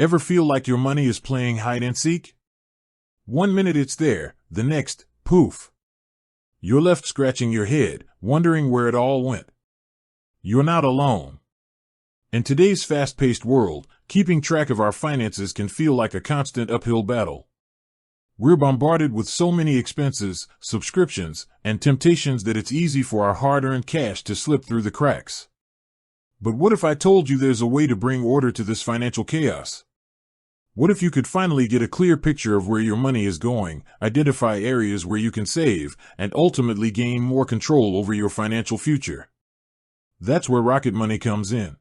Ever feel like your money is playing hide and seek? One minute it's there, the next, poof. You're left scratching your head, wondering where it all went. You're not alone. In today's fast-paced world, keeping track of our finances can feel like a constant uphill battle. We're bombarded with so many expenses, subscriptions, and temptations that it's easy for our hard-earned cash to slip through the cracks. But what if I told you there's a way to bring order to this financial chaos? What if you could finally get a clear picture of where your money is going, identify areas where you can save, and ultimately gain more control over your financial future? That's where Rocket Money comes in.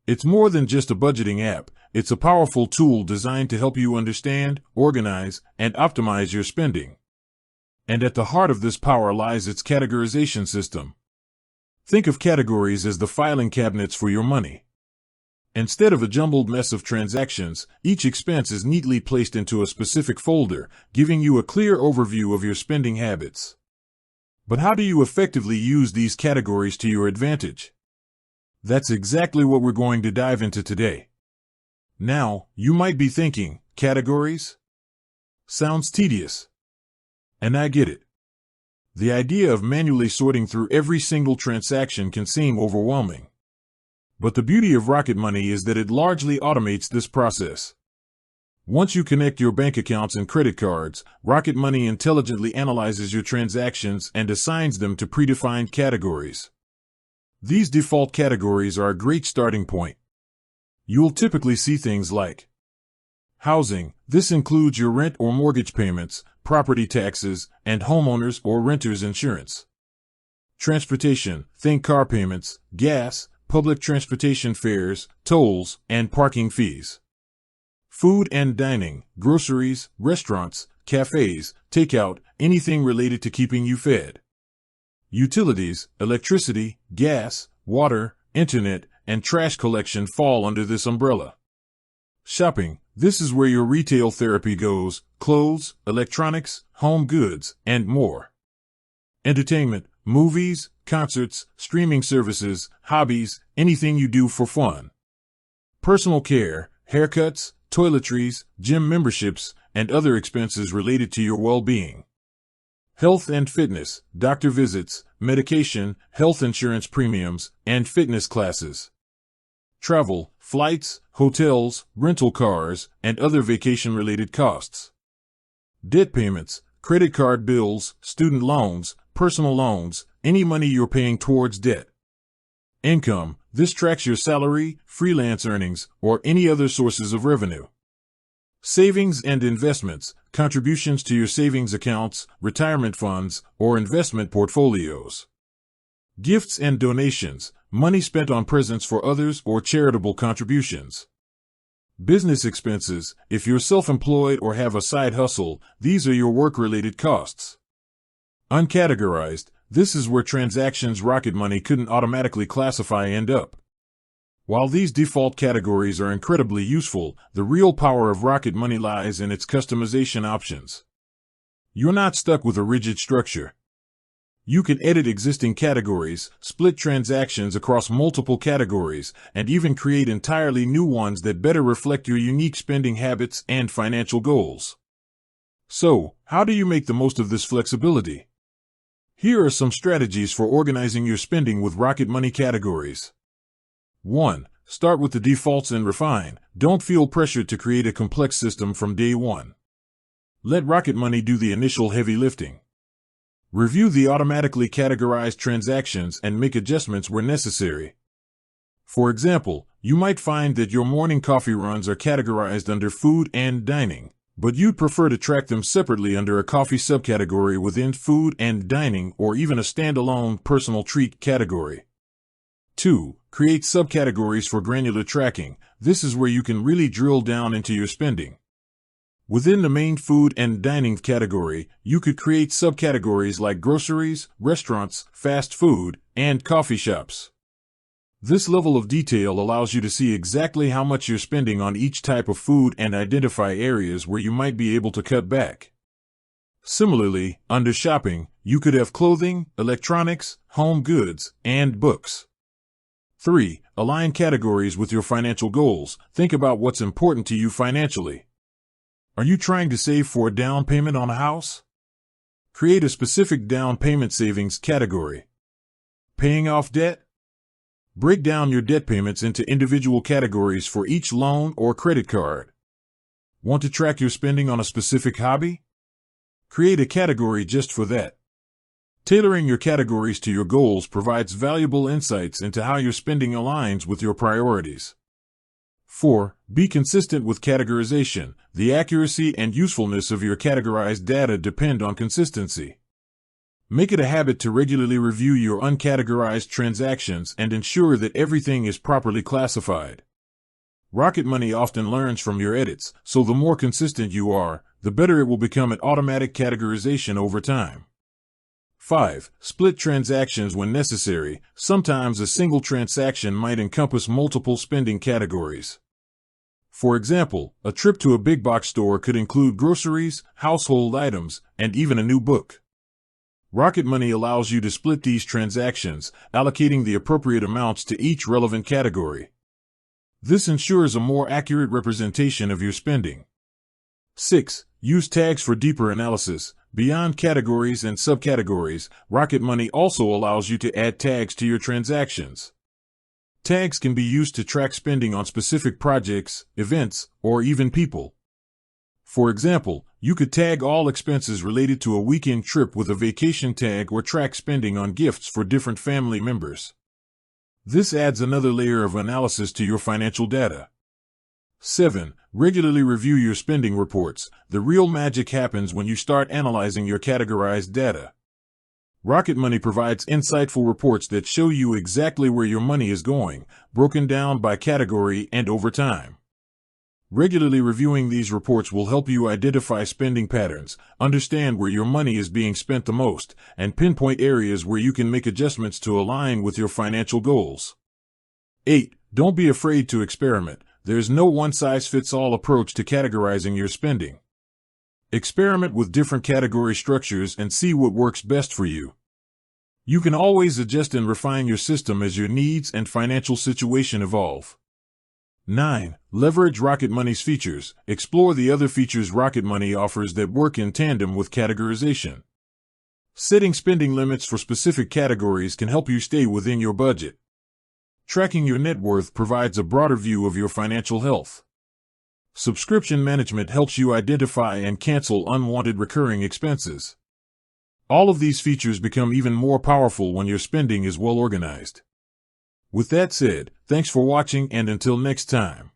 It's more than just a budgeting app. It's a powerful tool designed to help you understand, organize, and optimize your spending. And at the heart of this power lies its categorization system. Think of categories as the filing cabinets for your money. Instead of a jumbled mess of transactions, each expense is neatly placed into a specific folder, giving you a clear overview of your spending habits. But how do you effectively use these categories to your advantage? That's exactly what we're going to dive into today. Now, you might be thinking, categories? Sounds tedious. And I get it. The idea of manually sorting through every single transaction can seem overwhelming. But the beauty of Rocket Money is that it largely automates this process. Once you connect your bank accounts and credit cards, Rocket Money intelligently analyzes your transactions and assigns them to predefined categories. These default categories are a great starting point. You'll typically see things like housing. This includes your rent or mortgage payments, property taxes, and homeowners or renters insurance. Transportation. Think car payments, gas, public transportation fares, tolls, and parking fees. Food and dining. Groceries, restaurants, cafes, takeout, anything related to keeping you fed. Utilities, electricity, gas, water, internet, and trash collection fall under this umbrella. Shopping. This is where your retail therapy goes: clothes, electronics, home goods, and more. Entertainment. Movies, concerts, streaming services, hobbies, anything you do for fun. Personal care. Haircuts, toiletries, gym memberships, and other expenses related to your well-being. Health and fitness. Doctor visits, medication, health insurance premiums, and fitness classes. Travel. Flights, hotels, rental cars, and other vacation-related costs. Debt payments. Credit card bills, student loans, personal loans, any money you're paying towards debt. Income. This tracks your salary, freelance earnings, or any other sources of revenue. Savings and investments. Contributions to your savings accounts, retirement funds, or investment portfolios. Gifts and donations. Money spent on presents for others or charitable contributions. Business expenses. If you're self-employed or have a side hustle, these are your work-related costs. Uncategorized. This is where transactions Rocket Money couldn't automatically classify end up. While these default categories are incredibly useful, the real power of Rocket Money lies in its customization options. You're not stuck with a rigid structure. You can edit existing categories, split transactions across multiple categories, and even create entirely new ones that better reflect your unique spending habits and financial goals. So, how do you make the most of this flexibility? Here are some strategies for organizing your spending with Rocket Money categories. 1. Start with the defaults and refine. Don't feel pressured to create a complex system from day one. Let Rocket Money do the initial heavy lifting. Review the automatically categorized transactions and make adjustments where necessary. For example, you might find that your morning coffee runs are categorized under food and dining, but you'd prefer to track them separately under a coffee subcategory within food and dining, or even a standalone personal treat category. 2. Create subcategories for granular tracking. This is where you can really drill down into your spending. Within the main food and dining category, you could create subcategories like groceries, restaurants, fast food, and coffee shops. This level of detail allows you to see exactly how much you're spending on each type of food and identify areas where you might be able to cut back. Similarly, under shopping, you could have clothing, electronics, home goods, and books. 3. Align categories with your financial goals. Think about what's important to you financially. Are you trying to save for a down payment on a house? Create a specific down payment savings category. Paying off debt? Break down your debt payments into individual categories for each loan or credit card. Want to track your spending on a specific hobby? Create a category just for that. Tailoring your categories to your goals provides valuable insights into how your spending aligns with your priorities. 4. Be consistent with categorization. The accuracy and usefulness of your categorized data depend on consistency. Make it a habit to regularly review your uncategorized transactions and ensure that everything is properly classified. Rocket Money often learns from your edits, so the more consistent you are, the better it will become at automatic categorization over time. 5. Split transactions when necessary. Sometimes a single transaction might encompass multiple spending categories. For example, a trip to a big box store could include groceries, household items, and even a new book. Rocket Money allows you to split these transactions, allocating the appropriate amounts to each relevant category. This ensures a more accurate representation of your spending. 6. Use tags for deeper analysis. Beyond categories and subcategories, Rocket Money also allows you to add tags to your transactions. Tags can be used to track spending on specific projects, events, or even people. For example, you could tag all expenses related to a weekend trip with a vacation tag or track spending on gifts for different family members. This adds another layer of analysis to your financial data. 7. Regularly review your spending reports. The real magic happens when you start analyzing your categorized data. Rocket Money provides insightful reports that show you exactly where your money is going, broken down by category and over time. Regularly reviewing these reports will help you identify spending patterns, understand where your money is being spent the most, and pinpoint areas where you can make adjustments to align with your financial goals. 8. Don't be afraid to experiment. There's no one-size-fits-all approach to categorizing your spending. Experiment with different category structures and see what works best for you. You can always adjust and refine your system as your needs and financial situation evolve. 9. Leverage Rocket Money's features. Explore the other features Rocket Money offers that work in tandem with categorization. Setting spending limits for specific categories can help you stay within your budget. Tracking your net worth provides a broader view of your financial health. Subscription management helps you identify and cancel unwanted recurring expenses. All of these features become even more powerful when your spending is well organized. With that said, thanks for watching, and until next time.